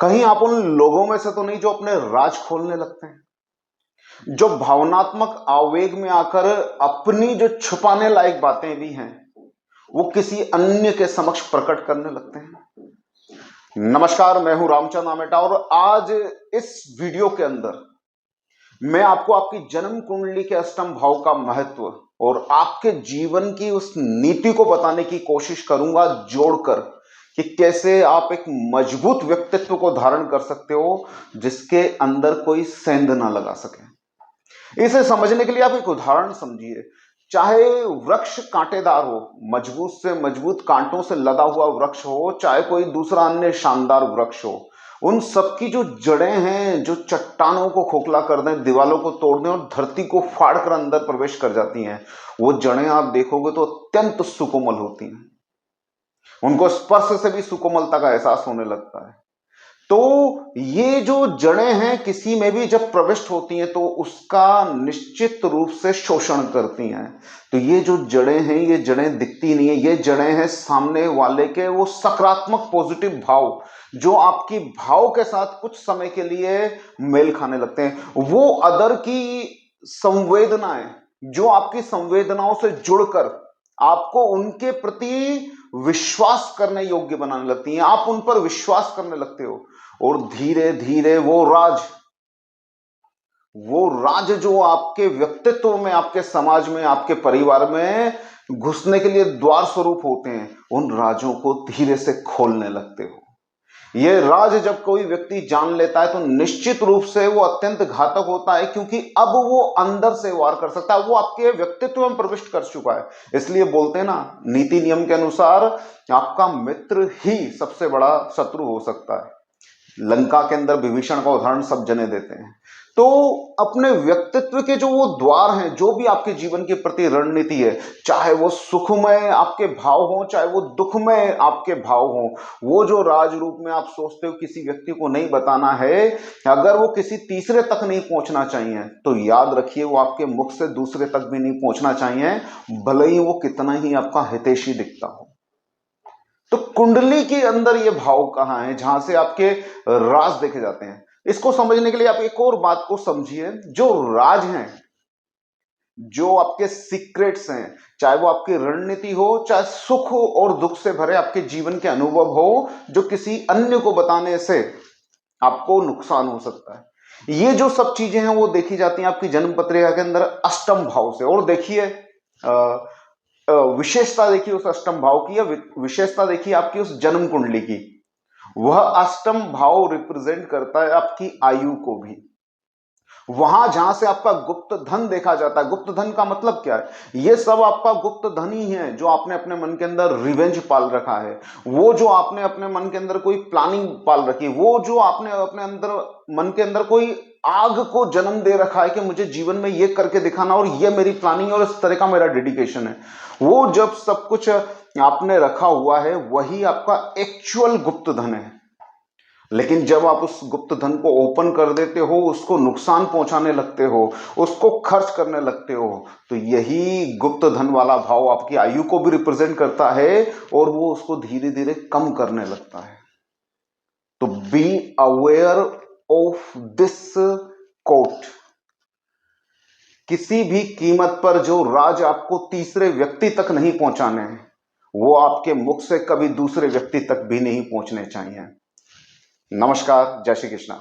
कहीं आप उन लोगों में से तो नहीं जो अपने राज खोलने लगते हैं, जो भावनात्मक आवेग में आकर अपनी जो छुपाने लायक बातें भी हैं वो किसी अन्य के समक्ष प्रकट करने लगते हैं। नमस्कार, मैं हूं रामचंद्र आमेटा और आज इस वीडियो के अंदर मैं आपको आपकी जन्म कुंडली के अष्टम भाव का महत्व और आपके जीवन की उस नीति को बताने की कोशिश करूंगा, जोड़कर कि कैसे आप एक मजबूत व्यक्तित्व को धारण कर सकते हो जिसके अंदर कोई सेंध ना लगा सके। इसे समझने के लिए आप एक उदाहरण समझिए। चाहे वृक्ष कांटेदार हो, मजबूत से मजबूत कांटों से लदा हुआ वृक्ष हो, चाहे कोई दूसरा अन्य शानदार वृक्ष हो, उन सबकी जो जड़ें हैं जो चट्टानों को खोखला कर दें, दीवालों को तोड़ दें और धरती को फाड़ कर अंदर प्रवेश कर जाती हैं, वो जड़ें आप देखोगे तो अत्यंत सुकोमल होती हैं। उनको स्पर्श से भी सुकोमलता का एहसास होने लगता है। तो ये जो जड़ें हैं किसी में भी जब प्रविष्ट होती हैं तो उसका निश्चित रूप से शोषण करती हैं। तो ये जो जड़ें हैं, ये जड़ें दिखती नहीं है, ये जड़ें हैं सामने वाले के वो सकारात्मक पॉजिटिव भाव जो आपकी भाव के साथ कुछ समय के लिए मेल खाने लगते हैं। वो अदर की संवेदनाएं जो आपकी संवेदनाओं से जुड़कर आपको उनके प्रति विश्वास करने योग्य बनाने लगती हैं। आप उन पर विश्वास करने लगते हो और धीरे धीरे वो राज जो आपके व्यक्तित्व में, आपके समाज में, आपके परिवार में घुसने के लिए द्वार स्वरूप होते हैं, उन राजों को धीरे से खोलने लगते हो। ये राज जब कोई व्यक्ति जान लेता है तो निश्चित रूप से वो अत्यंत घातक होता है, क्योंकि अब वो अंदर से वार कर सकता है, वो आपके व्यक्तित्व में प्रविष्ट कर चुका है। इसलिए बोलते हैं ना, नीति नियम के अनुसार आपका मित्र ही सबसे बड़ा शत्रु हो सकता है। लंका के अंदर विभीषण का उदाहरण सब जने देते हैं। तो अपने व्यक्तित्व के जो वो द्वार हैं, जो भी आपके जीवन के प्रति रणनीति है, चाहे वो सुखमय आपके भाव हो, चाहे वो दुखमय आपके भाव हो, वो जो राज रूप में आप सोचते हो किसी व्यक्ति को नहीं बताना है, अगर वो किसी तीसरे तक नहीं पहुंचना चाहिए तो याद रखिए वो आपके मुख से दूसरे तक भी नहीं पहुंचना चाहिए, भले ही वो कितना ही आपका हितैषी दिखता हो। तो कुंडली के अंदर ये भाव कहाँ है जहां से आपके राज देखे जाते हैं? इसको समझने के लिए आप एक और बात को समझिए। जो राज हैं, जो आपके सीक्रेट्स हैं, चाहे वो आपकी रणनीति हो, चाहे सुख और दुख से भरे आपके जीवन के अनुभव हो, जो किसी अन्य को बताने से आपको नुकसान हो सकता है, ये जो सब चीजें हैं वो देखी जाती हैं आपकी जन्म पत्रिका के अंदर अष्टम भाव से। और देखिए विशेषता देखिए उस अष्टम भाव की, या विशेषता देखिए आपकी उस जन्म कुंडली की। वह अष्टम भाव रिप्रेजेंट करता है आपकी आयु को भी। वहां जहां से आपका गुप्त धन देखा जाता है। गुप्त धन का मतलब क्या है? ये सब आपका गुप्त धन ही है जो आपने अपने मन के अंदर रिवेंज पाल रखा है, वो जो आपने अपने मन के अंदर कोई प्लानिंग पाल रखी है, वो जो आपने अपने अंदर मन के अंदर कोई आग को जन्म दे रखा है कि मुझे जीवन में ये करके दिखाना और ये मेरी प्लानिंग और इस तरह का मेरा डेडिकेशन है। वो जब सब कुछ आपने रखा हुआ है वही आपका एक्चुअल गुप्त धन है। लेकिन जब आप उस गुप्त धन को ओपन कर देते हो, उसको नुकसान पहुंचाने लगते हो, उसको खर्च करने लगते हो, तो यही गुप्त धन वाला भाव आपकी आयु को भी रिप्रेजेंट करता है और वो उसको धीरे धीरे कम करने लगता है। तो be aware of this quote. किसी भी कीमत पर जो राज आपको तीसरे व्यक्ति तक नहीं पहुंचाने हैं, वो आपके मुख से कभी दूसरे व्यक्ति तक भी नहीं पहुंचने चाहिए। नमस्कार, जय श्री कृष्णा।